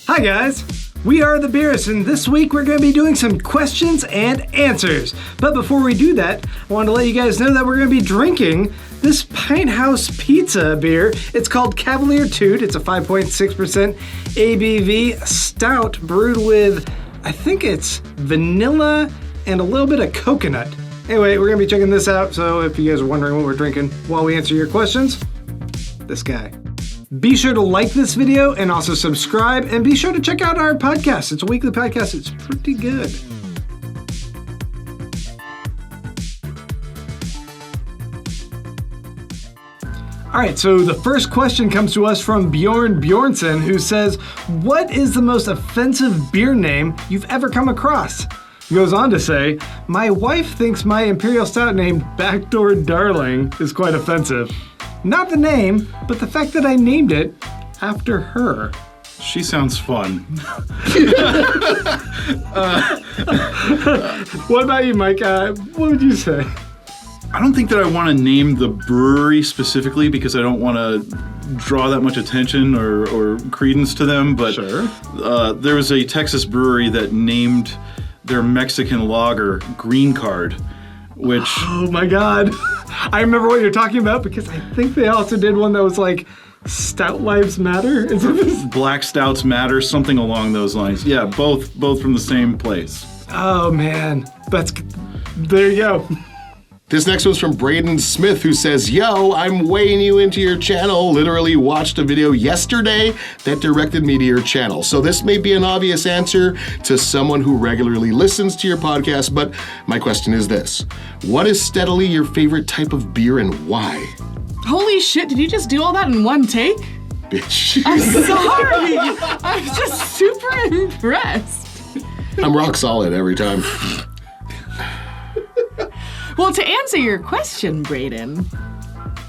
Hi guys, we are the Beerists, and this week we're going to be doing some questions and answers. But before we do that, I want to let you guys know that we're going to be drinking this Pint House Pizza beer. It's called Cavalier Toot. It's a 5.6% ABV stout brewed with, I think it's vanilla and a little bit of coconut. Anyway, we're going to be checking this out, so if you guys are wondering what we're drinking while we answer your questions, this guy. Be sure to like this video and also subscribe, and be sure to check out our podcast. It's a weekly podcast. It's pretty good. All right, so the first question comes to us from Bjorn Bjornson, who says, what is the most offensive beer name you've ever come across? He goes on to say, my wife thinks my Imperial Stout named Backdoor Darling is quite offensive. Not the name, but the fact that I named it after her. She sounds fun. What about you, Mike? What would you say? I don't think that I want to name the brewery specifically because I don't want to draw that much attention or credence to them, but Sure. There was a Texas brewery that named their Mexican lager Green Card, which... Oh my God. I remember what you're talking about because I think they also did one that was like Stout Lives Matter. Is it this? Black Stouts Matter, something along those lines. Yeah, both from the same place. Oh man. There you go. This next one's from Braden Smith, who says, yo, I'm way new into your channel. Literally watched a video yesterday that directed me to your channel. So this may be an obvious answer to someone who regularly listens to your podcast, but my question is this. What is steadily your favorite type of beer and why? Holy shit, did you just do all that in one take? Bitch. I'm sorry. I'm just super impressed. I'm rock solid every time. Well, to answer your question, Braden,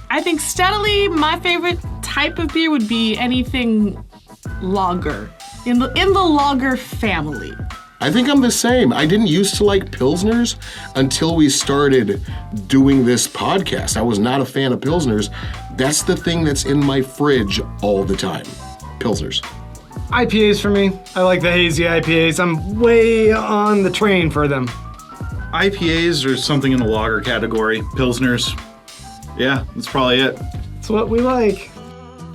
I think steadily my favorite type of beer would be anything lager, in the lager family. I think I'm the same. I didn't used to like Pilsners until we started doing this podcast. I was not a fan of Pilsners. That's the thing that's in my fridge all the time. Pilsners. IPAs for me. I like the hazy IPAs. I'm way on the train for them. IPAs or something in the lager category. Pilsners. Yeah, that's probably it. It's what we like.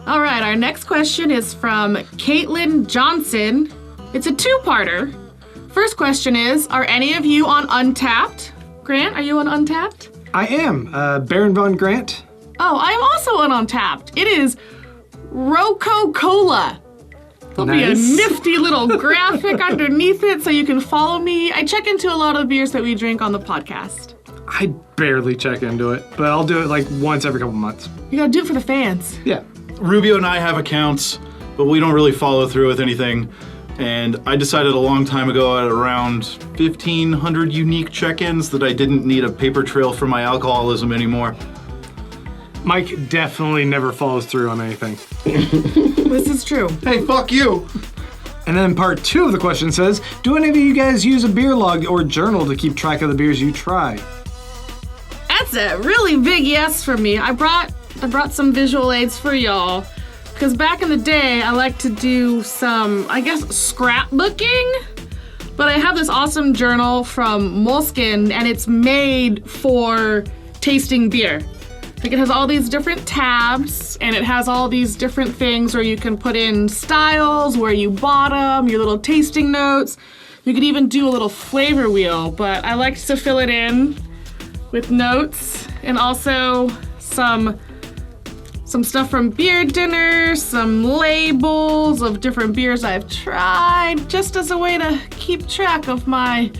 All right, our next question is from Caitlin Johnson. It's a two-parter. First question is, are any of you on Untappd? Grant, are you on Untappd? I am. Baron Von Grant. Oh, I am also on Untappd. It is Roco-Cola. There'll be a nifty little graphic underneath it so you can follow me. I check into a lot of the beers that we drink on the podcast. I barely check into it, but I'll do it like once every couple months. You gotta do it for the fans. Yeah. Rubio and I have accounts, but we don't really follow through with anything. And I decided a long time ago at around 1,500 unique check-ins that I didn't need a paper trail for my alcoholism anymore. Mike definitely never follows through on anything. This is true. Hey, fuck you. And then part 2 of the question says, do any of you guys use a beer log or journal to keep track of the beers you try? That's a really big yes for me. I brought some visual aids for y'all. Because back in the day, I like to do some, I guess, scrapbooking. But I have this awesome journal from Moleskine, and it's made for tasting beer. Like, it has all these different tabs, and it has all these different things where you can put in styles, where you bought them, your little tasting notes. You could even do a little flavor wheel, but I like to fill it in with notes, and also some stuff from beer dinner, some labels of different beers I've tried, just as a way to keep track of my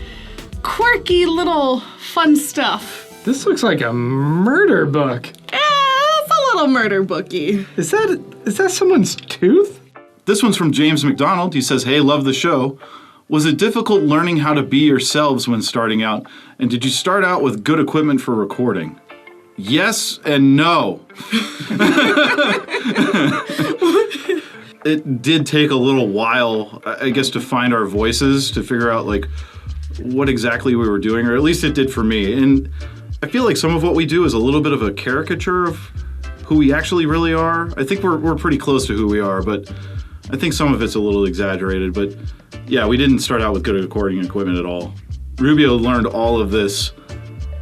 quirky little fun stuff. This looks like a murder book. It's a little murder booky. Is that someone's tooth? This one's from James McDonald. He says, hey, love the show. Was it difficult learning how to be yourselves when starting out? And did you start out with good equipment for recording? Yes and no. It did take a little while, I guess, to find our voices, to figure out, like, what exactly we were doing, or at least it did for me. And I feel like some of what we do is a little bit of a caricature of who we actually really are. I think we're pretty close to who we are, but I think some of it's a little exaggerated, but yeah, we didn't start out with good recording equipment at all. Rubio learned all of this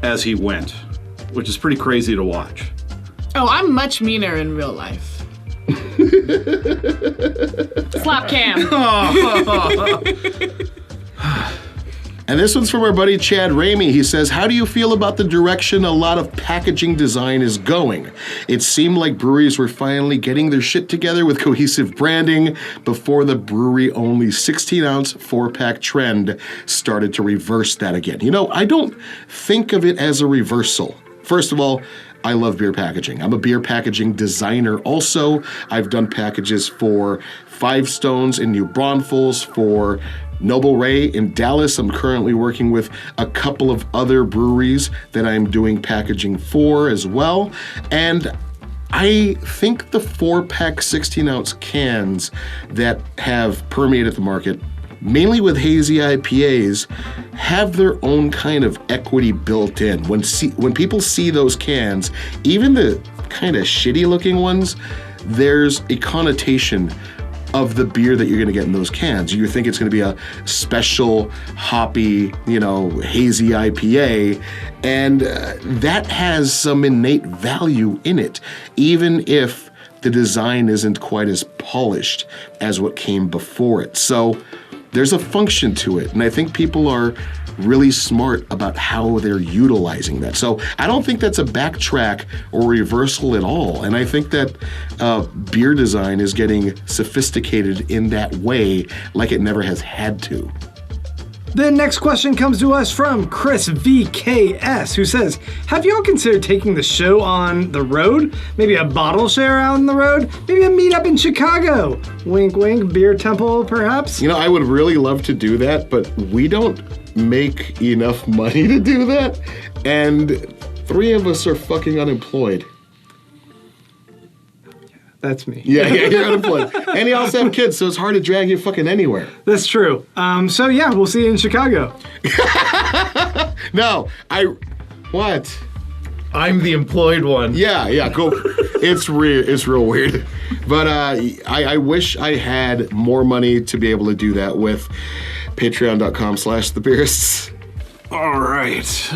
as he went, which is pretty crazy to watch. Oh, I'm much meaner in real life. Slap cam. And this one's from our buddy Chad Ramey. He says, how do you feel about the direction a lot of packaging design is going? It seemed like breweries were finally getting their shit together with cohesive branding before the brewery-only 16-ounce 4-pack trend started to reverse that again. You know, I don't think of it as a reversal. First of all, I love beer packaging. I'm a beer packaging designer also. I've done packages for Five Stones in New Braunfels, for Noble Ray in Dallas. I'm currently working with a couple of other breweries that I'm doing packaging for as well. And I think the 4-pack 16-ounce cans that have permeated the market, mainly with hazy IPAs, have their own kind of equity built in. When people see those cans, even the kind of shitty looking ones, there's a connotation of the beer that you're going to get in those cans. You think it's going to be a special, hoppy, hazy IPA, and that has some innate value in it, even if the design isn't quite as polished as what came before it. So there's a function to it, and I think people are really smart about how they're utilizing that. So I don't think that's a backtrack or reversal at all, and I think that beer design is getting sophisticated in that way like it never has had to. The next question comes to us from Chris VKS, who says, have y'all considered taking the show on the road? Maybe a bottle share out on the road? Maybe a meetup in Chicago? Wink, wink, beer temple, perhaps? I would really love to do that, but we don't make enough money to do that, and 3 of us are fucking unemployed. That's me. Yeah, you're unemployed. And you also have kids, so it's hard to drag you fucking anywhere. That's true. So yeah, we'll see you in Chicago. No, what? I'm the employed one. Yeah, go. It's real weird. But I wish I had more money to be able to do that with patreon.com/thebeerists. All right.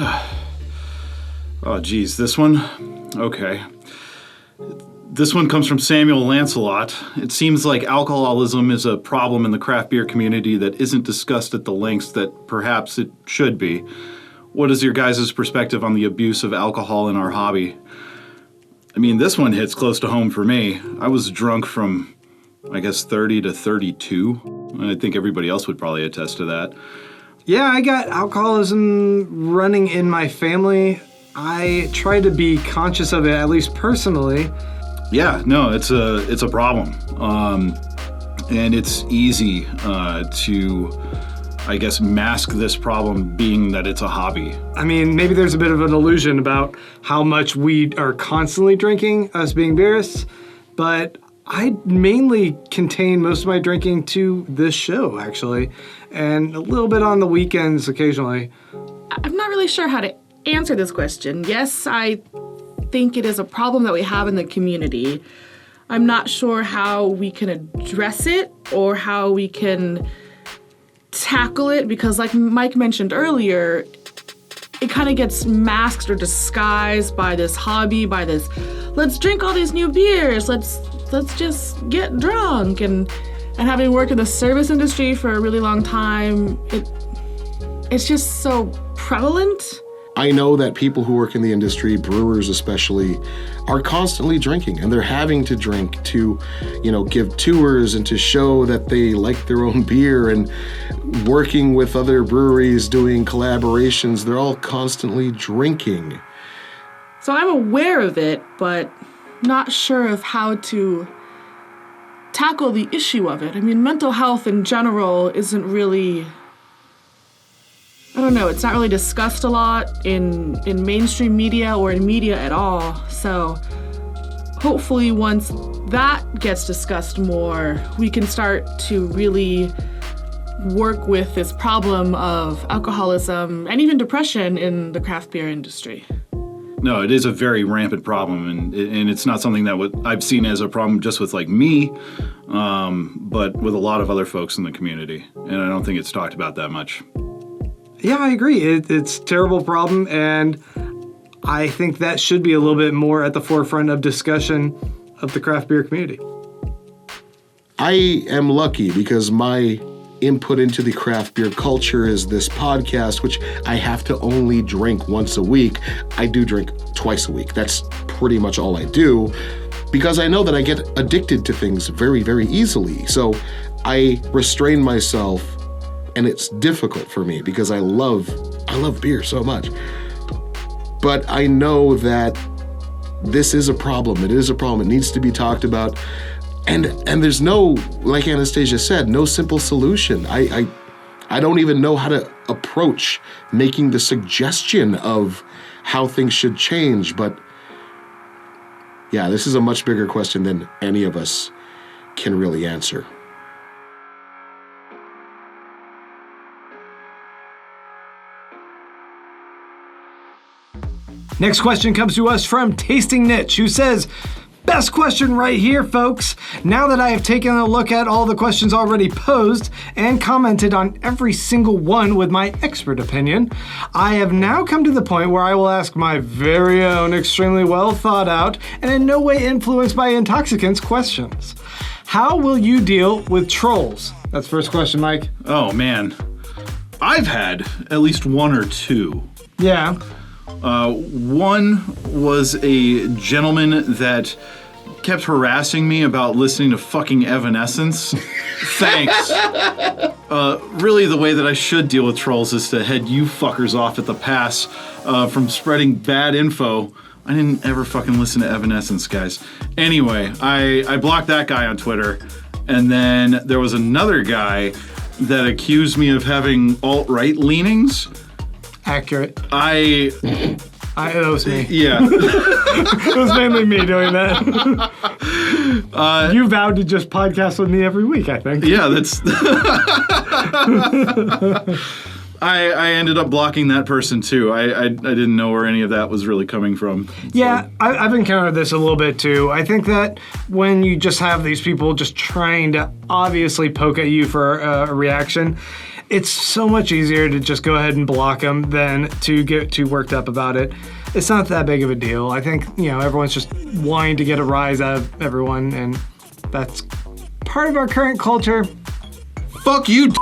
Oh, geez, this one? Okay. This one comes from Samuel Lancelot. It seems like alcoholism is a problem in the craft beer community that isn't discussed at the lengths that perhaps it should be. What is your guys' perspective on the abuse of alcohol in our hobby? I mean, this one hits close to home for me. I was drunk from, 30 to 32. And I think everybody else would probably attest to that. Yeah, I got alcoholism running in my family. I try to be conscious of it, at least personally. Yeah, no, it's a problem, and it's easy to, mask this problem being that it's a hobby. I mean, maybe there's a bit of an illusion about how much we are constantly drinking, us being beerists, but I mainly contain most of my drinking to this show, actually, and a little bit on the weekends occasionally. I'm not really sure how to answer this question. Yes, I think it is a problem that we have in the community. I'm not sure how we can address it or how we can tackle it, because like Mike mentioned earlier, it kind of gets masked or disguised by this hobby, by this, let's drink all these new beers, let's just get drunk. And having worked in the service industry for a really long time, it's just so prevalent. I know that people who work in the industry, brewers especially, are constantly drinking, and they're having to drink to, give tours and to show that they like their own beer, and working with other breweries, doing collaborations. They're all constantly drinking. So I'm aware of it, but not sure of how to tackle the issue of it. I mean, mental health in general isn't really, it's not really discussed a lot in mainstream media or in media at all. So hopefully once that gets discussed more, we can start to really work with this problem of alcoholism and even depression in the craft beer industry. No, it is a very rampant problem, and it's not something that I've seen as a problem just with me. but with a lot of other folks in the community. And I don't think it's talked about that much. Yeah, I agree. It's a terrible problem, and I think that should be a little bit more at the forefront of discussion of the craft beer community. I am lucky because my input into the craft beer culture is this podcast, which I have to only drink once a week. I do drink twice a week. That's pretty much all I do, because I know that I get addicted to things very, very easily. So I restrain myself, and it's difficult for me because I love beer so much. But I know that this is a problem. It is a problem. It needs to be talked about. And there's no, like Anastacia said, no simple solution. I don't even know how to approach making the suggestion of how things should change. But yeah, this is a much bigger question than any of us can really answer. Next question comes to us from Tasting Niche, who says, best question right here, folks. Now that I have taken a look at all the questions already posed and commented on every single one with my expert opinion, I have now come to the point where I will ask my very own extremely well thought out and in no way influenced by intoxicants questions. How will you deal with trolls? That's the first question, Mike. Oh, man. I've had at least one or two. Yeah. One was a gentleman that kept harassing me about listening to fucking Evanescence. Thanks. Really, the way that I should deal with trolls is to head you fuckers off at the pass from spreading bad info. I didn't ever fucking listen to Evanescence, guys. Anyway, I blocked that guy on Twitter, and then there was another guy that accused me of having alt-right leanings. Accurate. It was me. Yeah. It was mainly me doing that. You vowed to just podcast with me every week, I think. Yeah, that's... I ended up blocking that person, too. I didn't know where any of that was really coming from. Yeah, I've encountered this a little bit, too. I think that when you just have these people just trying to obviously poke at you for a reaction, it's so much easier to just go ahead and block them than to get too worked up about it. It's not that big of a deal. I think, everyone's just wanting to get a rise out of everyone, and that's part of our current culture. Fuck you,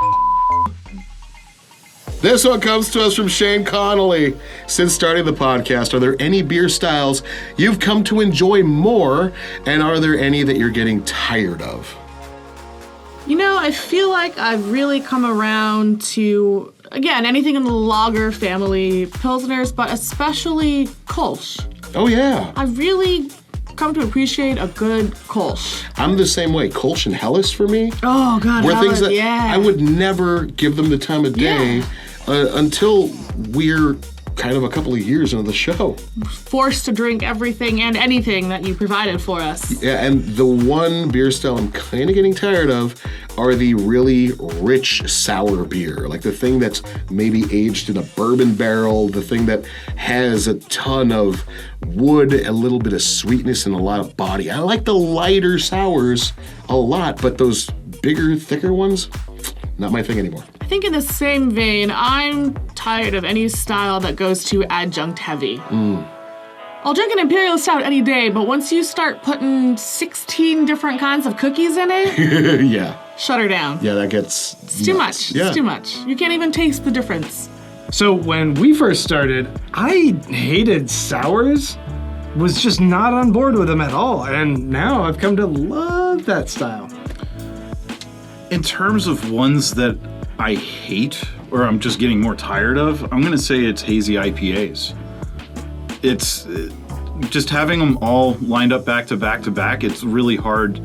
This one comes to us from Shane Connolly. Since starting the podcast, are there any beer styles you've come to enjoy more, and are there any that you're getting tired of? I feel like I've really come around to, again, anything in the lager family, Pilsners, but especially Kolsch. Oh, yeah. I've really come to appreciate a good Kolsch. I'm the same way. Kolsch and Helles for me. Oh, God, were Helles, things that yeah. I would never give them the time of day until we're kind of a couple of years into the show. Forced to drink everything and anything that you provided for us. Yeah, and the one beer style I'm kind of getting tired of are the really rich sour beer. Like the thing that's maybe aged in a bourbon barrel, the thing that has a ton of wood, a little bit of sweetness, and a lot of body. I like the lighter sours a lot, but those bigger, thicker ones, not my thing anymore. I think in the same vein, I'm tired of any style that goes too adjunct heavy. I'll drink an Imperial Stout any day, but once you start putting 16 different kinds of cookies in it, Yeah. shut her down. Yeah, that gets It's too much. Yeah. It's too much. You can't even taste the difference. So when we first started, I hated sours, was just not on board with them at all, and now I've come to love that style. In terms of ones that I hate, or I'm just getting more tired of, I'm gonna say it's hazy IPAs. It's just having them all lined up back to back to back, it's really hard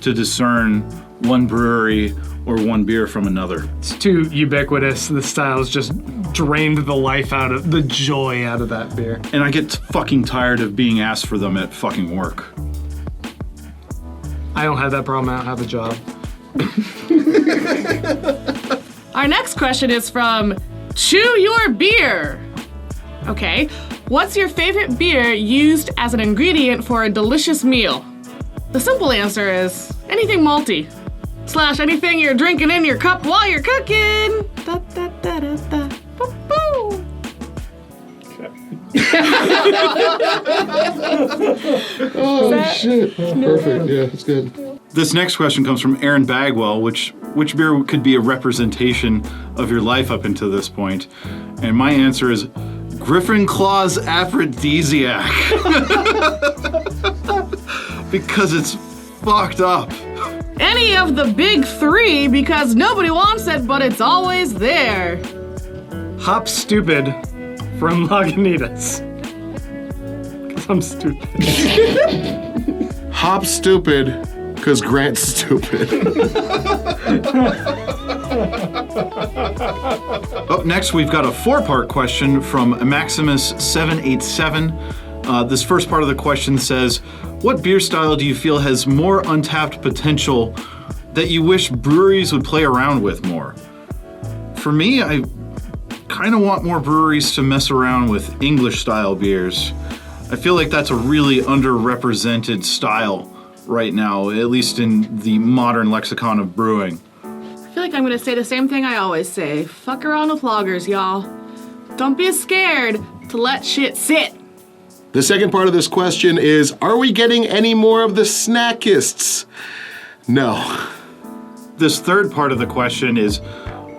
to discern one brewery or one beer from another. It's too ubiquitous. The style's just drained the life out of, the joy out of that beer. And I get fucking tired of being asked for them at fucking work. I don't have that problem. I don't have a job. Our next question is from Chew Your Beer. Okay, what's your favorite beer used as an ingredient for a delicious meal? The simple answer is, anything malty. / anything you're drinking in your cup while you're cooking. Da, da, da, da, da. Boo, boo. Oh, shit. Perfect. Yeah, that's good. This next question comes from Aaron Bagwell, which beer could be a representation of your life up until this point? And my answer is Griffin Claw's Aphrodisiac. Because it's fucked up. Any of the big 3 because nobody wants it, but it's always there. Hop Stupid from Lagunitas. Because I'm stupid. Hop Stupid, because Grant's stupid. Up next, we've got a 4-part question from Maximus787. This first part of the question says, what beer style do you feel has more untapped potential that you wish breweries would play around with more? For me, I kind of want more breweries to mess around with English-style beers. I feel like that's a really underrepresented style right now, at least in the modern lexicon of brewing. I feel like I'm gonna say the same thing I always say. Fuck around with lagers, y'all. Don't be scared to let shit sit. The second part of this question is, are we getting any more of the snackists? No. This third part of the question is,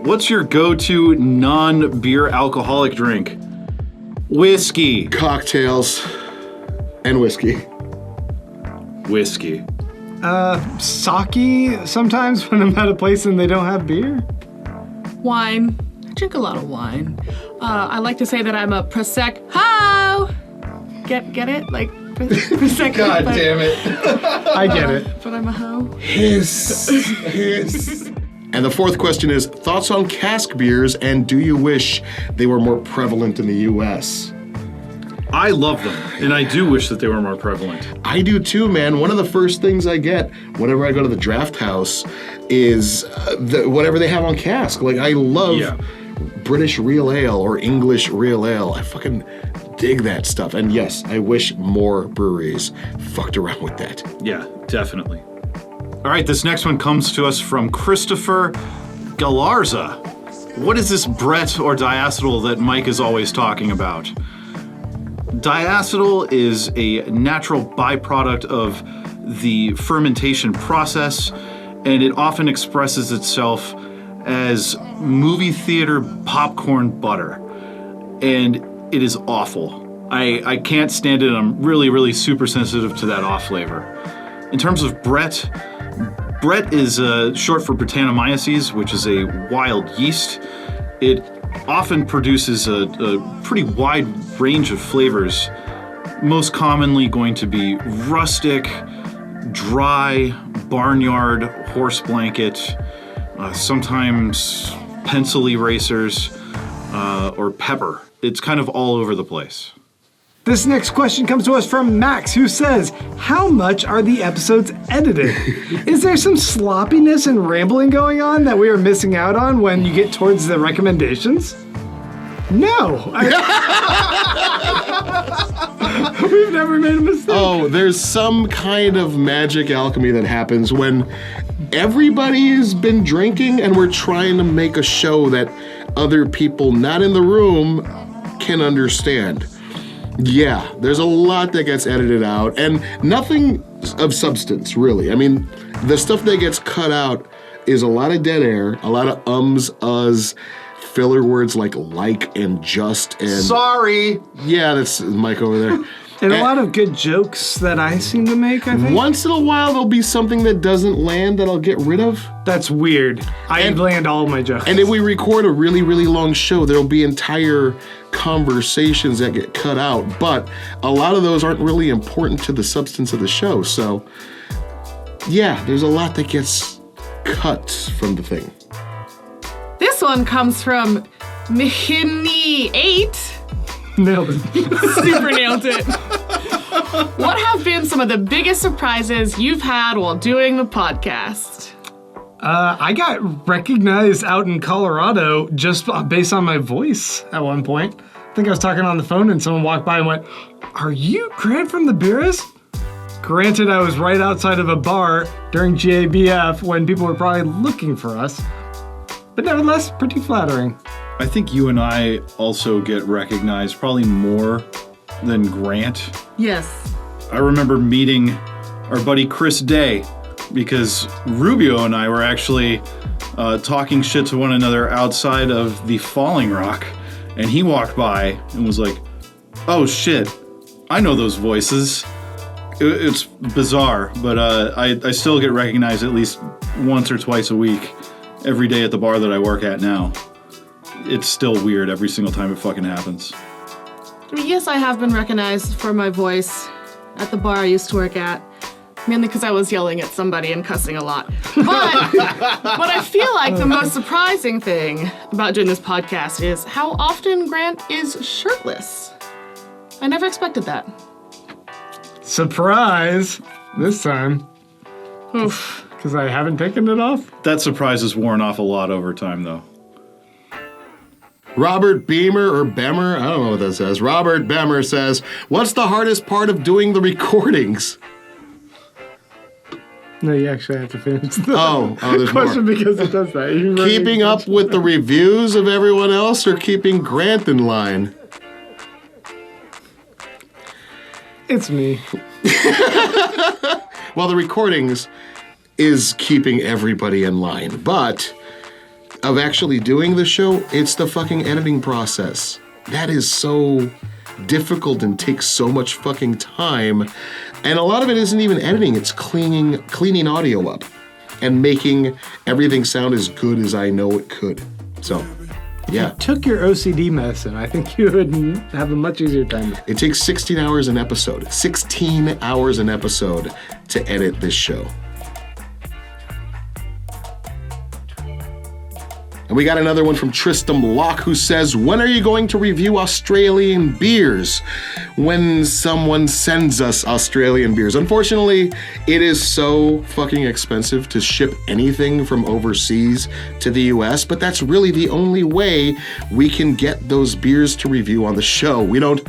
what's your go-to non-beer alcoholic drink? Whiskey. Cocktails and whiskey. Whiskey. Sake sometimes when I'm at a place and they don't have beer. Wine. I drink a lot of wine. I like to say that I'm a Prosecco. Get it? Like Prosecco. God damn it. I get it. But I'm a hoe. Hiss. And the fourth question is, thoughts on cask beers, and do you wish they were more prevalent in the U.S.? I love them, and I do wish that they were more prevalent. I do too, man. One of the first things I get whenever I go to the draft house is whatever they have on cask. Like, I love British real ale or English real ale. I fucking dig that stuff. And yes, I wish more breweries fucked around with that. Yeah, definitely. All right, this next one comes to us from Christopher Galarza. What is this Brett or diacetyl that Mike is always talking about? Diacetyl is a natural byproduct of the fermentation process, and it often expresses itself as movie theater popcorn butter. And it is awful. I can't stand it, and I'm really, really super sensitive to that off flavor. In terms of Brett is short for Brettanomyces, which is a wild yeast. It often produces a pretty wide range of flavors, most commonly going to be rustic, dry, barnyard, horse blanket, sometimes pencil erasers, or pepper. It's kind of all over the place. This next question comes to us from Max, who says, how much are the episodes edited? Is there some sloppiness and rambling going on that we are missing out on when you get towards the recommendations? No. We've never made a mistake. Oh, there's some kind of magic alchemy that happens when everybody has been drinking and we're trying to make a show that other people not in the room can understand. Yeah, there's a lot that gets edited out, and nothing of substance, really. I mean, the stuff that gets cut out is a lot of dead air, a lot of ums, uhs, filler words like and just, and... Sorry! Yeah, that's Mike over there. And a lot of good jokes that I seem to make, I think. Once in a while, there'll be something that doesn't land that I'll get rid of. That's weird. I land all my jokes. And if we record a really, really long show, there'll be entire conversations that get cut out, but a lot of those aren't really important to the substance of the show. So, yeah, there's a lot that gets cut from the thing. This one comes from Mihini8. Nailed it. Super nailed it. What have been some of the biggest surprises you've had while doing the podcast? I got recognized out in Colorado just based on my voice at one point. I think I was talking on the phone and someone walked by and went, "Are you Grant from the Beerists?" Granted, I was right outside of a bar during GABF when people were probably looking for us. But nevertheless, pretty flattering. I think you and I also get recognized probably more than Grant. Yes. I remember meeting our buddy Chris Day because Rubio and I were actually talking shit to one another outside of the Falling Rock, and he walked by and was like, "Oh shit, I know those voices." It's bizarre, but I still get recognized at least once or twice a week, every day at the bar that I work at now. It's still weird every single time it fucking happens. Yes, I have been recognized for my voice at the bar I used to work at. Mainly because I was yelling at somebody and cussing a lot. But what I feel like the most surprising thing about doing this podcast is how often Grant is shirtless. I never expected that. Surprise! This time. Oof. Because I haven't taken it off. That surprise has worn off a lot over time, though. Robert Beamer or Bemer, I don't know what that says. Robert Bemer says, what's the hardest part of doing the recordings? No, you actually have to finish the There's question more. because it does that. You really- Keeping up with the reviews of everyone else or keeping Grant in line? It's me. Well, the recordings is keeping everybody in line, but of actually doing the show, it's the fucking editing process. That is so difficult and takes so much fucking time. And a lot of it isn't even editing, it's cleaning audio up and making everything sound as good as I know it could. So, yeah. Took your OCD medicine. I think you would have a much easier time. It takes 16 hours an episode. 16 hours an episode to edit this show. And we got another one from Tristram Locke who says, when are you going to review Australian beers? When someone sends us Australian beers. Unfortunately, it is so fucking expensive to ship anything from overseas to the US, but that's really the only way we can get those beers to review on the show. We don't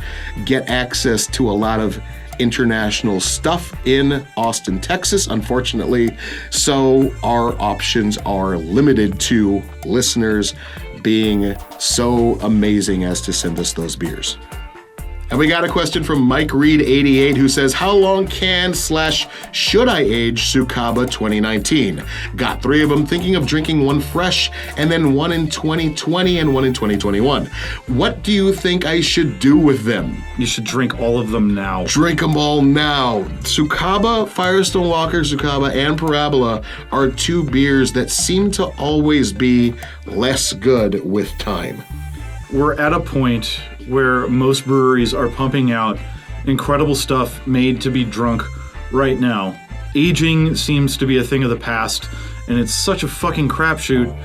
get access to a lot of international stuff in Austin, Texas, unfortunately, so our options are limited to listeners being so amazing as to send us those beers. And we got a question from Mike Reed 88 who says, how long can/should I age Sukaba 2019? Got 3 of them, thinking of drinking one fresh and then one in 2020 and one in 2021. What do you think I should do with them? You should drink all of them now. Drink them all now. Sukaba, Firestone Walker, Sukaba, and Parabola are 2 beers that seem to always be less good with time. We're at a point where most breweries are pumping out incredible stuff made to be drunk right now. Aging seems to be a thing of the past, and it's such a fucking crapshoot.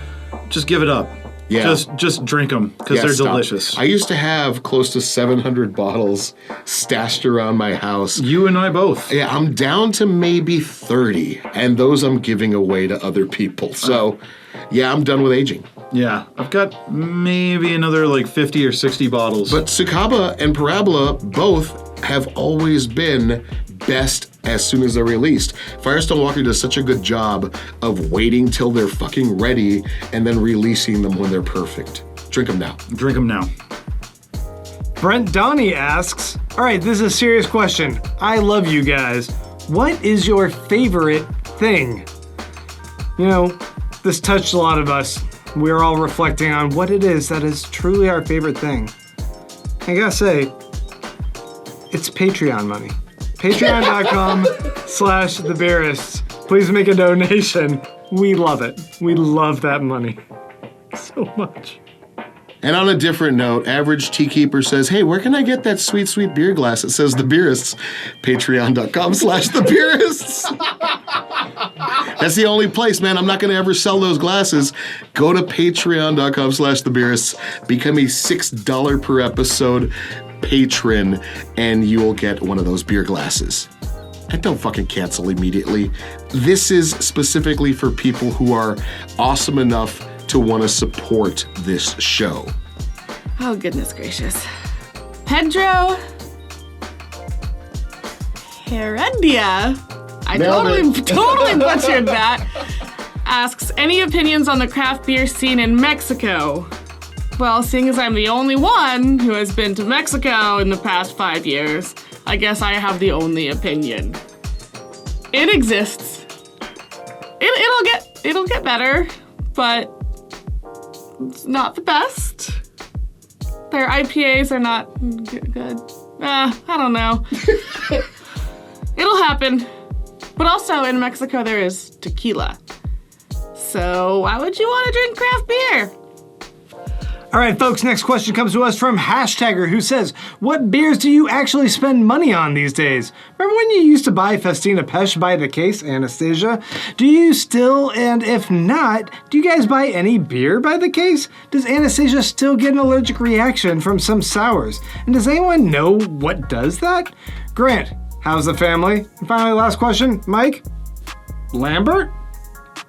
Just give it up. Yeah. Just drink them, because they're stop. delicious. I used to have close to 700 bottles stashed around my house. You and I both. Yeah, I'm down to maybe 30, and those I'm giving away to other people. So, yeah, I'm done with aging. Yeah, I've got maybe another like 50 or 60 bottles. But Sukaba and Parabola both have always been best as soon as they're released. Firestone Walker does such a good job of waiting till they're fucking ready and then releasing them when they're perfect. Drink them now. Drink them now. Brent Donnie asks, all right, this is a serious question. I love you guys. What is your favorite thing? You know, this touched a lot of us. We're all reflecting on what it is that is truly our favorite thing. I gotta say, it's Patreon money. Patreon.com/the Beerists. Please make a donation. We love it. We love that money so much. And on a different note, Average Tea Keeper says, hey, where can I get that sweet, sweet beer glass? It says The Beerists. Patreon.com/The Beerists. That's the only place, man. I'm not going to ever sell those glasses. Go to Patreon.com/The Beerists. Become a $6 per episode patron, and you will get one of those beer glasses. And don't fucking cancel immediately. This is specifically for people who are awesome enough to want to support this show. Oh, goodness gracious. Pedro Herendia, I Nailed totally butchered that, asks, any opinions on the craft beer scene in Mexico? Well, seeing as I'm the only one who has been to Mexico in the past 5 years, I guess I have the only opinion. It exists. It'll get better, but it's not the best. Their IPAs are not good. I don't know. It'll happen. But also in Mexico there is tequila. So why would you want to drink craft beer? All right, folks, next question comes to us from Hashtagger, who says, what beers do you actually spend money on these days? Remember when you used to buy Festina Pesh by the case, Anastacia? Do you still, and if not, do you guys buy any beer by the case? Does Anastacia still get an allergic reaction from some sours? And does anyone know what does that? Grant, how's the family? And finally, last question, Mike? Lambert?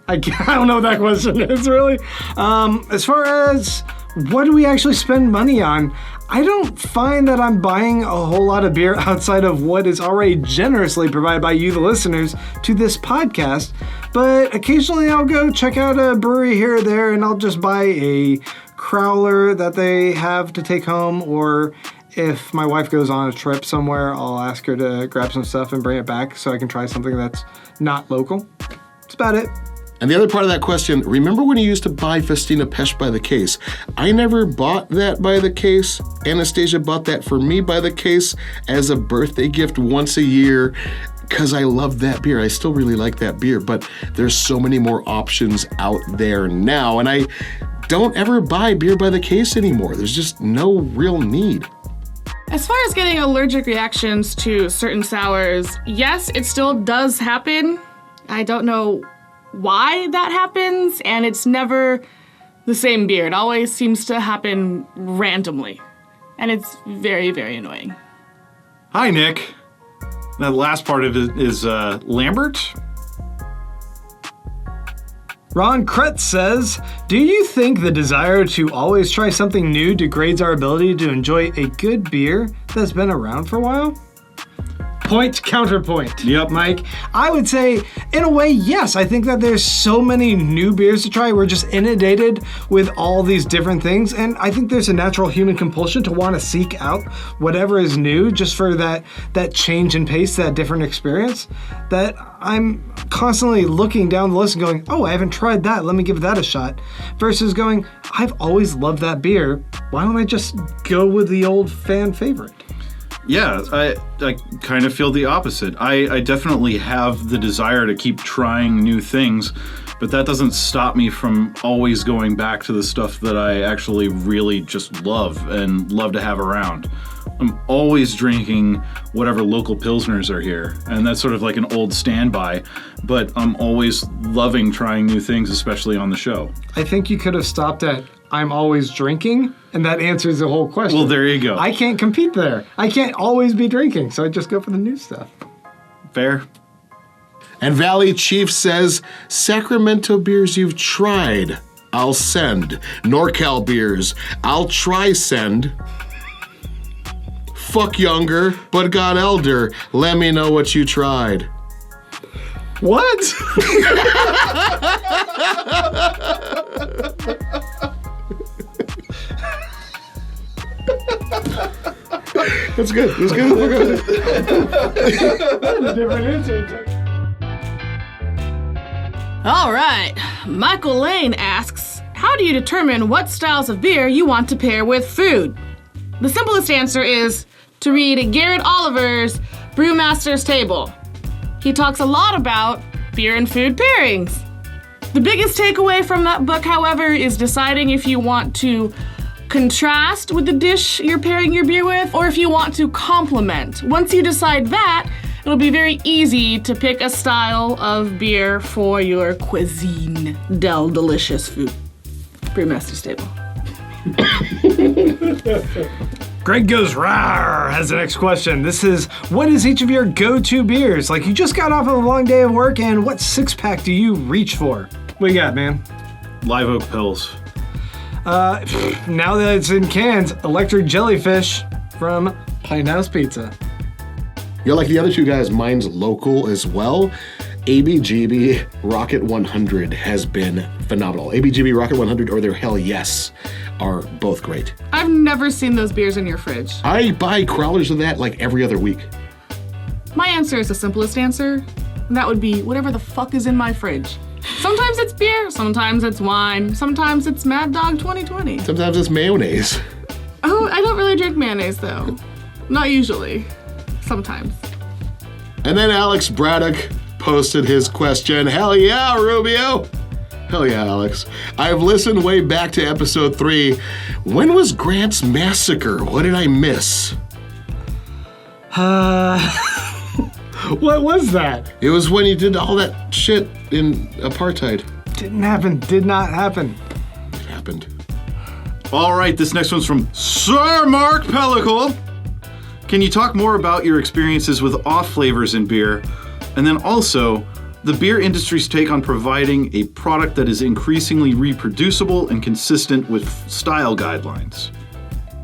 I don't know what that question is, really. As far as what do we actually spend money on, I don't find that I'm buying a whole lot of beer outside of what is already generously provided by you, the listeners, to this podcast. But occasionally I'll go check out a brewery here or there and I'll just buy a crowler that they have to take home, or if my wife goes on a trip somewhere, I'll ask her to grab some stuff and bring it back so I can try something that's not local. That's about it. And the other part of that question, remember when you used to buy Festina Pesh by the case? I never bought that by the case. Anastacia bought that for me by the case as a birthday gift once a year because I love that beer. I still really like that beer, but there's so many more options out there now. And I don't ever buy beer by the case anymore. There's just no real need. As far as getting allergic reactions to certain sours, yes, it still does happen. I don't know why that happens, and it's never the same beer. It always seems to happen randomly, and it's very, very annoying. Hi, Nick. That last part of it is Lambert? Ron Kretz says, do you think the desire to always try something new degrades our ability to enjoy a good beer that's been around for a while? Point, counterpoint. Yep. Mike, I would say, in a way, yes. I think that there's so many new beers to try. We're just inundated with all these different things. And I think there's a natural human compulsion to want to seek out whatever is new just for that change in pace, that different experience. That I'm constantly looking down the list and going, oh, I haven't tried that. Let me give that a shot. Versus going, I've always loved that beer. Why don't I just go with the old fan favorite? Yeah, I kind of feel the opposite. I definitely have the desire to keep trying new things, but that doesn't stop me from always going back to the stuff that I actually really just love and love to have around. I'm always drinking whatever local Pilsners are here, and that's sort of like an old standby, but I'm always loving trying new things, especially on the show. I think you could have stopped at I'm always drinking, and that answers the whole question. Well, there you go. I can't compete there. I can't always be drinking, so I just go for the new stuff. Fair. And Valley Chief says, Sacramento beers you've tried, I'll send. NorCal beers, I'll try send. Fuck younger, but got elder. Let me know what you tried. What? That's good. That's good. Different answer. All right. Michael Lane asks, how do you determine what styles of beer you want to pair with food? The simplest answer is to read Garrett Oliver's Brewmaster's Table. He talks a lot about beer and food pairings. The biggest takeaway from that book, however, is deciding if you want to contrast with the dish you're pairing your beer with, or if you want to complement. Once you decide that, it'll be very easy to pick a style of beer for your cuisine del delicious food. Brewmaster's Table. Greg Goes Rawr has the next question. This is, what is each of your go-to beers? Like, you just got off of a long day of work, and what six-pack do you reach for? What you got, man? Live Oak Pills. Now that it's in cans, Electric Jellyfish from Pine House Pizza. You're like the other two guys, mine's local as well. ABGB Rocket 100 has been phenomenal. ABGB Rocket 100 or their Hell Yes are both great. I've never seen those beers in your fridge. I buy crawlers of that like every other week. My answer is the simplest answer. And that would be whatever the fuck is in my fridge. Sometimes it's beer, sometimes it's wine, sometimes it's Mad Dog 2020. Sometimes it's mayonnaise. Oh, I don't really drink mayonnaise though. Not usually. Sometimes. And then Alex Braddock posted his question. Hell yeah, Rubio. Hell yeah, Alex. I've listened way back to episode 3. When was Grant's massacre? What did I miss? What was that? It was when you did all that shit in apartheid. Didn't happen. Did not happen. It happened. All right, this next one's from Sir Mark Pellicle. Can you talk more about your experiences with off flavors in beer? And then also, the beer industry's take on providing a product that is increasingly reproducible and consistent with style guidelines.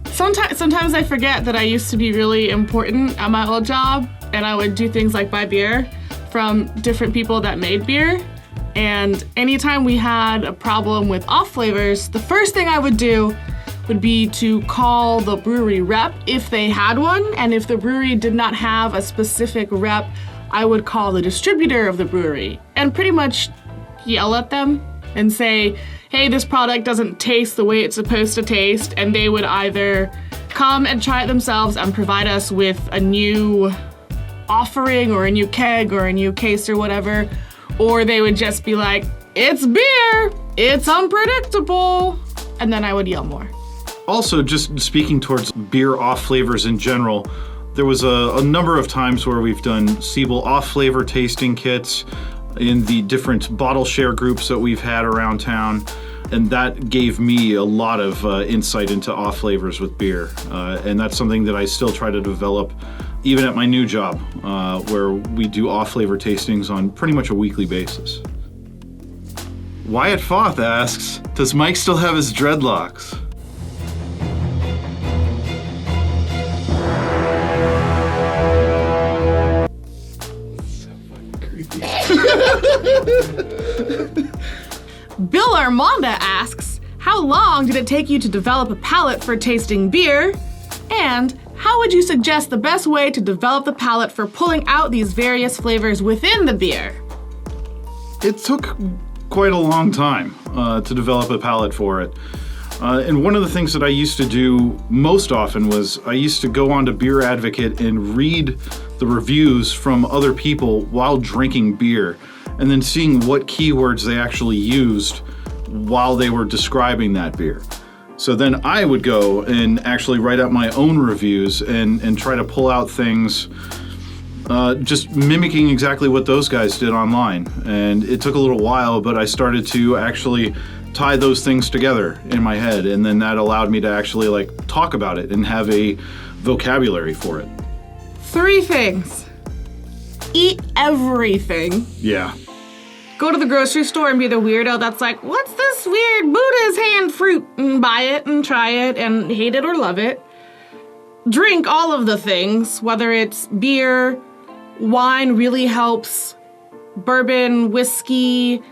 Sometimes I forget that I used to be really important at my old job, and I would do things like buy beer from different people that made beer. And anytime we had a problem with off flavors, the first thing I would do would be to call the brewery rep if they had one, and if the brewery did not have a specific rep, I would call the distributor of the brewery and pretty much yell at them and say, hey, this product doesn't taste the way it's supposed to taste, and they would either come and try it themselves and provide us with a new offering or a new keg or a new case or whatever, or they would just be like, it's beer, it's unpredictable, and then I would yell more. Also, just speaking towards beer off flavors in general, there was a number of times where we've done Siebel off flavor tasting kits in the different bottle share groups that we've had around town, and that gave me a lot of insight into off flavors with beer, and that's something that I still try to develop even at my new job, where we do off flavor tastings on pretty much a weekly basis. Wyatt Foth asks, does Mike still have his dreadlocks? Bill Armanda asks, how long did it take you to develop a palate for tasting beer? And how would you suggest the best way to develop the palate for pulling out these various flavors within the beer? It took quite a long time to develop a palate for it. And one of the things that I used to do most often was I used to go onto Beer Advocate and read the reviews from other people while drinking beer, and then seeing what keywords they actually used while they were describing that beer. So then I would go and actually write out my own reviews and try to pull out things just mimicking exactly what those guys did online. And it took a little while, but I started to actually tie those things together in my head, and then that allowed me to actually like talk about it and have a vocabulary for it. 3 things. Eat everything. Yeah. Go to the grocery store and be the weirdo that's like, what's this weird Buddha's hand fruit? And buy it and try it and hate it or love it. Drink all of the things, whether it's beer, wine really helps, bourbon, whiskey,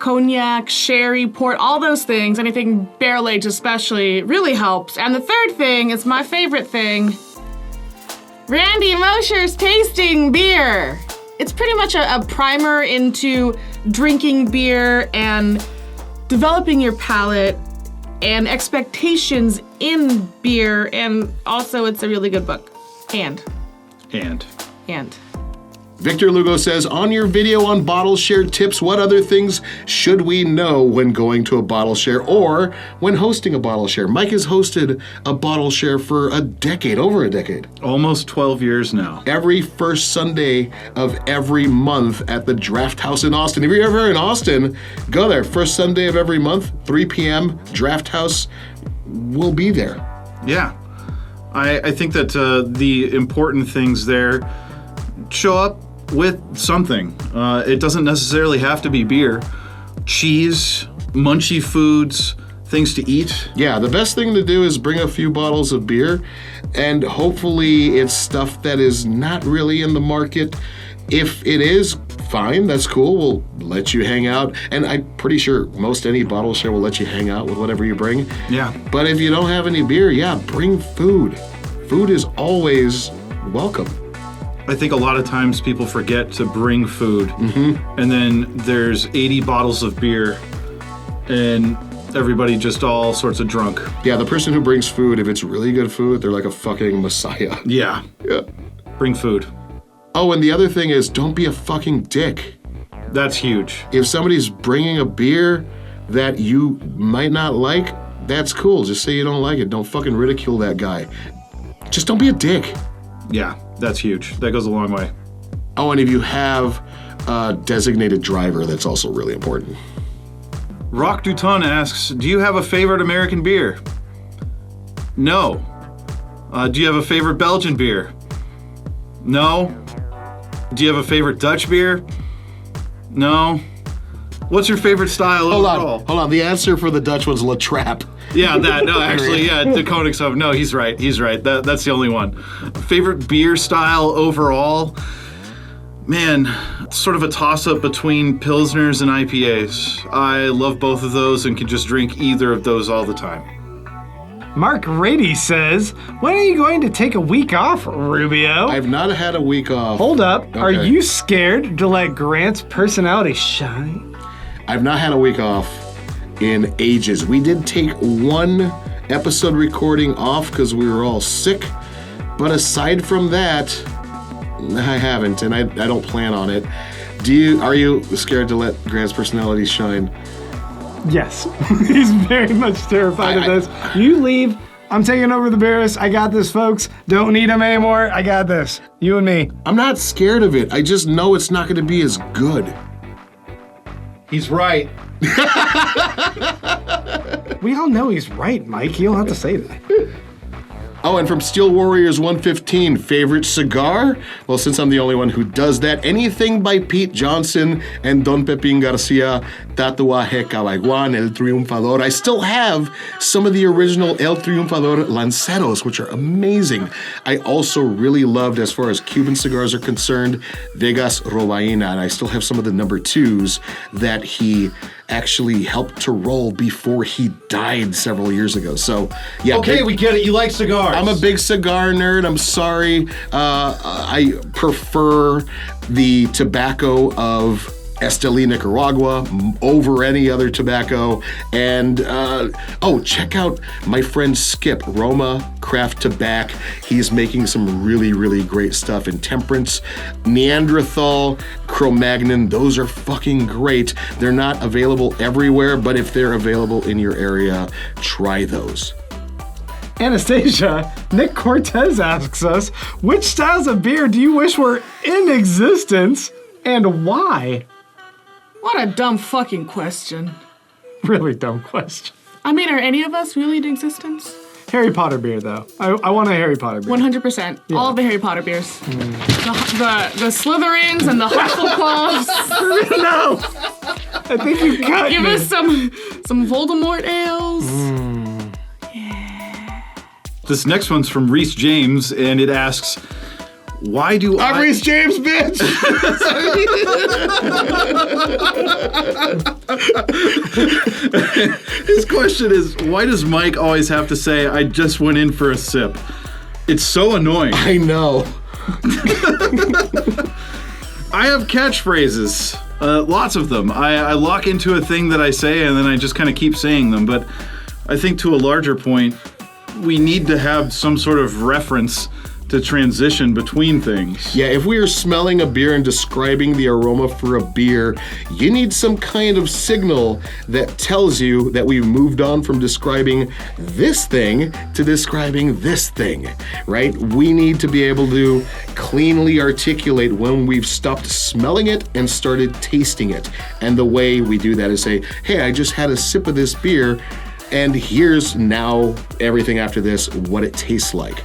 cognac, sherry, port, all those things, anything barrel-aged especially, really helps. And the third thing is my favorite thing, Randy Mosher's tasting beer. It's pretty much a primer into drinking beer and developing your palate and expectations in beer, and also it's a really good book. And. Victor Lugo says, on your video on bottle share tips, what other things should we know when going to a bottle share or when hosting a bottle share? Mike has hosted a bottle share for over a decade. Almost 12 years now. Every first Sunday of every month at the Draft House in Austin. If you're ever in Austin, go there. First Sunday of every month, 3 p.m., Draft House will be there. Yeah. I think that the important things there, show up with something. It doesn't necessarily have to be beer. Cheese, munchy foods, things to eat. Yeah, the best thing to do is bring a few bottles of beer, and hopefully it's stuff that is not really in the market. If it is, fine, that's cool. We'll let you hang out. And I'm pretty sure most any bottle share will let you hang out with whatever you bring. Yeah. But if you don't have any beer, yeah, bring food. Food is always welcome. I think a lot of times people forget to bring food. Mm-hmm. And then there's 80 bottles of beer and everybody just all sorts of drunk. Yeah, the person who brings food, if it's really good food, they're like a fucking messiah. Yeah. Yeah. Bring food. Oh, and the other thing is, don't be a fucking dick. That's huge. If somebody's bringing a beer that you might not like, that's cool. Just say you don't like it. Don't fucking ridicule that guy. Just don't be a dick. Yeah, that's huge. That goes a long way. Oh, and if you have a designated driver, that's also really important. Rock Duton asks, do you have a favorite American beer? No. Do you have a favorite Belgian beer? No. Do you have a favorite Dutch beer? No. What's your favorite style overall? Hold on. The answer for the Dutch one's La Trappe. Yeah, that. No, actually, yeah, the Koningshof. No, he's right. That's the only one. Favorite beer style overall? Man, sort of a toss-up between Pilsners and IPAs. I love both of those and can just drink either of those all the time. Mark Rady says, when are you going to take a week off, Rubio? I've not had a week off. Hold up. Okay. Are you scared to let Grant's personality shine? I've not had a week off in ages. We did take one episode recording off because we were all sick. But aside from that, I haven't, and I don't plan on it. Are you scared to let Grant's personality shine? Yes. He's very much terrified of this. You leave. I'm taking over the Beerists. I got this, folks. Don't need him anymore. I got this. You and me. I'm not scared of it. I just know it's not going to be as good. He's right. We all know he's right, Mike. You don't have to say that. Oh, and from Steel Warriors 115, favorite cigar? Well, since I'm the only one who does that, anything by Pete Johnson and Don Pepin Garcia, Tatuaje Cabaiguan, El Triunfador. I still have some of the original El Triunfador Lanceros, which are amazing. I also really loved, as far as Cuban cigars are concerned, Vegas Robaina, and I still have some of the number 2s that he actually helped to roll before he died several years ago. So, yeah. Okay, we get it. You like cigars. I'm a big cigar nerd. I'm sorry. I prefer the tobacco of Esteli Nicaragua over any other tobacco. And, check out my friend Skip, Roma Craft Tobacco. He's making some really, really great stuff in Temperance. Neanderthal, Cro-Magnon, those are fucking great. They're not available everywhere, but if they're available in your area, try those. Anastacia, Nick Cortez asks us, which styles of beer do you wish were in existence and why? What a dumb fucking question. Really dumb question. I mean, are any of us really in existence? Harry Potter beer, though. I want a Harry Potter beer. 100%. Yeah. All of the Harry Potter beers. The Slytherins and the Hufflepuffs. No! I think you cut Give me. us some Voldemort ales. This next one's from Reese James, and it asks, why do I'm Reese James, bitch! His question is, why does Mike always have to say, I just went in for a sip? It's so annoying. I know. I have catchphrases, lots of them. I lock into a thing that I say, and then I just kind of keep saying them. But I think to a larger point, we need to have some sort of reference to transition between things. Yeah, if we are smelling a beer and describing the aroma for a beer, you need some kind of signal that tells you that we've moved on from describing this thing to describing this thing, right? We need to be able to cleanly articulate when we've stopped smelling it and started tasting it. And the way we do that is say, hey, I just had a sip of this beer, and here's now everything after this, what it tastes like.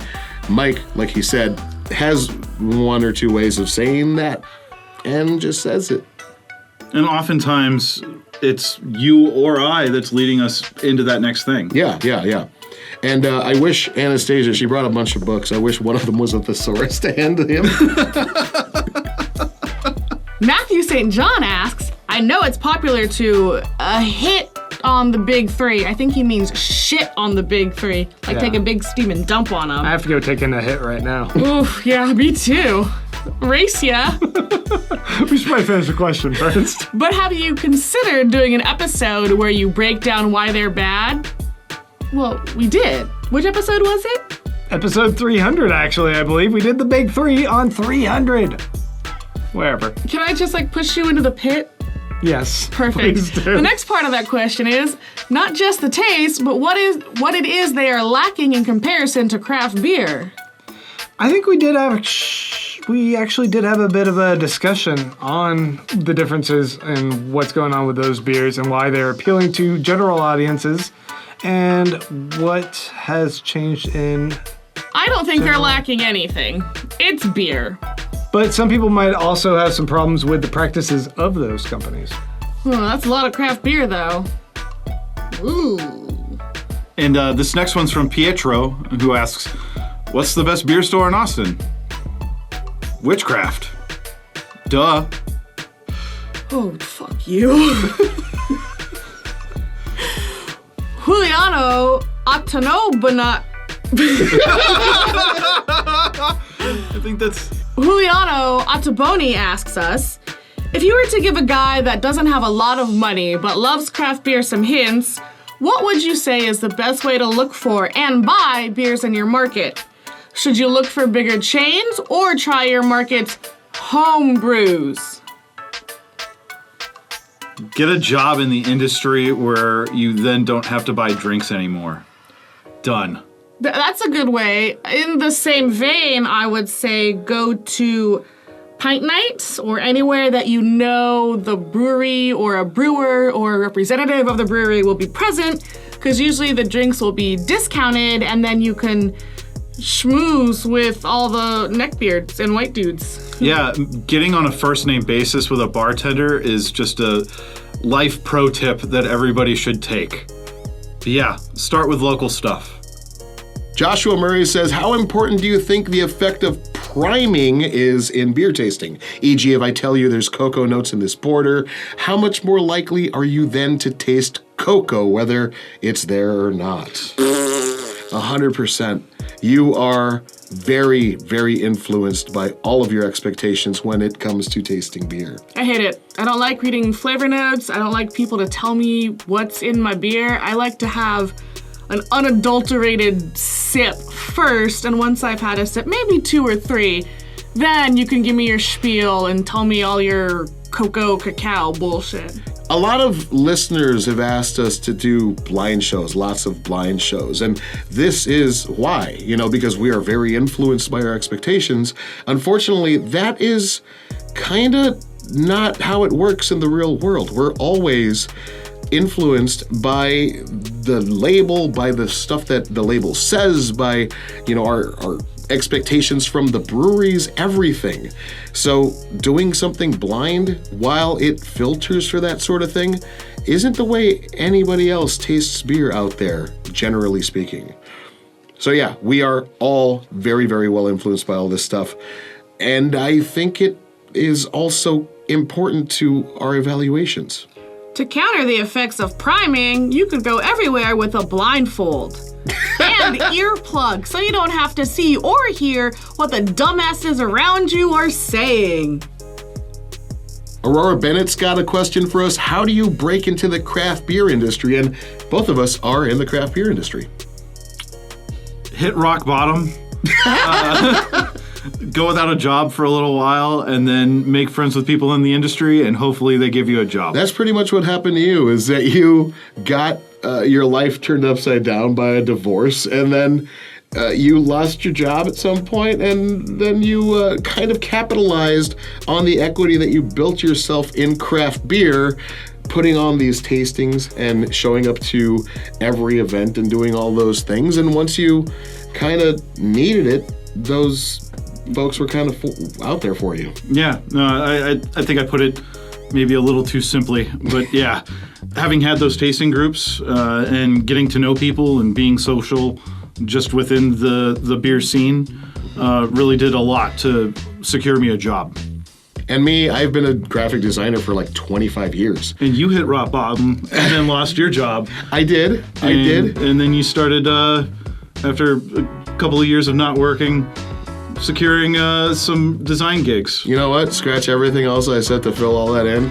Mike, like he said, has one or two ways of saying that and just says it. And oftentimes, it's you or I that's leading us into that next thing. Yeah. And I wish Anastacia, she brought a bunch of books. I wish one of them was a thesaurus to hand to him. Matthew St. John asks, I know it's popular to hit on the big three. I think he means shit on the big three. Like take a big steaming dump on them. I have to go take in a hit right now. Oof, yeah, me too. Race ya. We should probably finish the question first. But have you considered doing an episode where you break down why they're bad? Well, we did. Which episode was it? Episode 300, actually, I believe. We did the big three on 300. Wherever. Can I just push you into the pit? Yes. Perfect. Please do. The next part of that question is not just the taste, but what it is they are lacking in comparison to craft beer. I think we actually did have a bit of a discussion on the differences and what's going on with those beers and why they're appealing to general audiences and what has changed in... I don't think they're lacking anything. It's beer. But some people might also have some problems with the practices of those companies. That's a lot of craft beer, though. Ooh. And this next one's from Pietro, who asks, what's the best beer store in Austin? Witchcraft. Duh. Oh, fuck you. Juliano Atanobana. I think that's... Juliano Ataboni asks us, if you were to give a guy that doesn't have a lot of money but loves craft beer some hints, what would you say is the best way to look for and buy beers in your market? Should you look for bigger chains or try your market's home brews? Get a job in the industry where you then don't have to buy drinks anymore. Done. That's a good way. In the same vein, I would say go to pint nights or anywhere that you know the brewery or a brewer or a representative of the brewery will be present, because usually the drinks will be discounted and then you can schmooze with all the neckbeards and white dudes. Yeah, getting on a first name basis with a bartender is just a life pro tip that everybody should take. But yeah, start with local stuff. Joshua Murray says, how important do you think the effect of priming is in beer tasting? E.g., if I tell you there's cocoa notes in this porter, how much more likely are you then to taste cocoa, whether it's there or not? 100%. You are very, very influenced by all of your expectations when it comes to tasting beer. I hate it. I don't like reading flavor notes. I don't like people to tell me what's in my beer. I like to have an unadulterated sip first, and once I've had a sip, maybe 2 or 3, then you can give me your spiel and tell me all your cacao bullshit. A lot of listeners have asked us to do blind shows, lots of blind shows, and this is why, because we are very influenced by our expectations. Unfortunately, that is kind of not how it works in the real world. We're always influenced by the label, by the stuff that the label says, by our expectations from the breweries, everything. So doing something blind while it filters for that sort of thing isn't the way anybody else tastes beer out there, generally speaking. So yeah, we are all very, very well influenced by all this stuff. And I think it is also important to our evaluations. To counter the effects of priming, you could go everywhere with a blindfold and earplug, so you don't have to see or hear what the dumbasses around you are saying. Aurora Bennett's got a question for us. How do you break into the craft beer industry? And both of us are in the craft beer industry. Hit rock bottom. Go without a job for a little while and then make friends with people in the industry and hopefully they give you a job. That's pretty much what happened to you, is that you got your life turned upside down by a divorce, and then you lost your job at some point, and then you kind of capitalized on the equity that you built yourself in craft beer, putting on these tastings and showing up to every event and doing all those things. And once you kind of needed it, those folks were kind of out there for you. Yeah, no, I think I put it maybe a little too simply. But yeah, having had those tasting groups and getting to know people and being social just within the beer scene really did a lot to secure me a job. And me, I've been a graphic designer for like 25 years. And you hit rock bottom and then lost your job. I did. And then you started, after a couple of years of not working, securing some design gigs. You know what? Scratch everything else I said to fill all that in.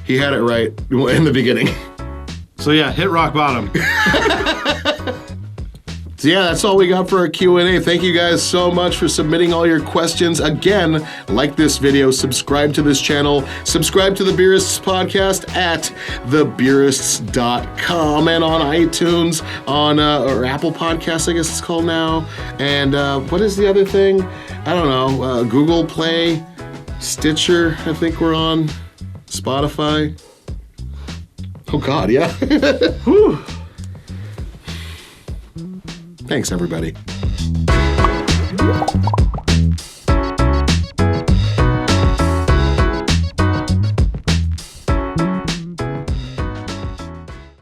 He had it right in the beginning. So yeah, hit rock bottom. So yeah, that's all we got for our Q&A. Thank you guys so much for submitting all your questions. Again, like this video, subscribe to this channel, subscribe to the Beerists podcast at thebeerists.com and on iTunes, on or Apple Podcasts, I guess it's called now. And what is the other thing? I don't know. Google Play, Stitcher, I think we're on, Spotify. Oh God, yeah. Whew. Thanks, everybody.